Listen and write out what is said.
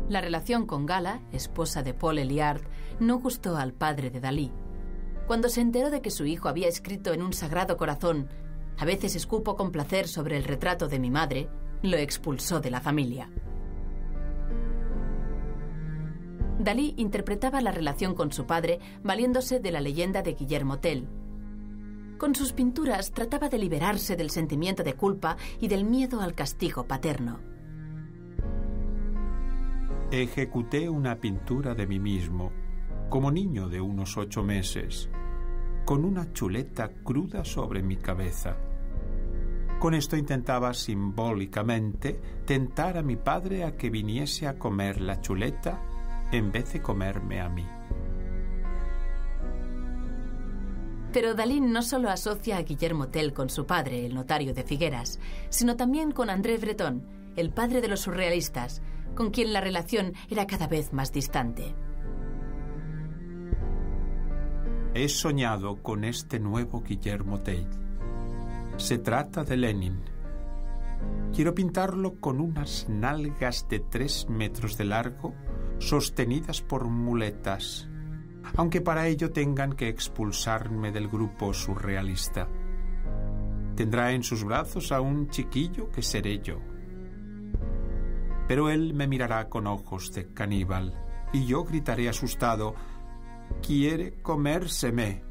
La relación con Gala, esposa de Paul Eluard, no gustó al padre de Dalí. Cuando se enteró de que su hijo había escrito en un sagrado corazón: «A veces escupo con placer sobre el retrato de mi madre», lo expulsó de la familia. Dalí interpretaba la relación con su padre valiéndose de la leyenda de Guillermo Tell. Con sus pinturas trataba de liberarse del sentimiento de culpa y del miedo al castigo paterno. Ejecuté una pintura de mí mismo, como niño de unos 8 meses, con una chuleta cruda sobre mi cabeza. Con esto intentaba simbólicamente tentar a mi padre a que viniese a comer la chuleta en vez de comerme a mí. Pero Dalí no solo asocia a Guillermo Tell con su padre, el notario de Figueras, sino también con André Breton, el padre de los surrealistas, con quien la relación era cada vez más distante. He soñado con este nuevo Guillermo Tell. Se trata de Lenin. Quiero pintarlo con unas nalgas de 3 metros de largo, sostenidas por muletas, aunque para ello tengan que expulsarme del grupo surrealista. Tendrá en sus brazos a un chiquillo que seré yo. Pero él me mirará con ojos de caníbal y yo gritaré asustado: «¡Quiere comérseme!».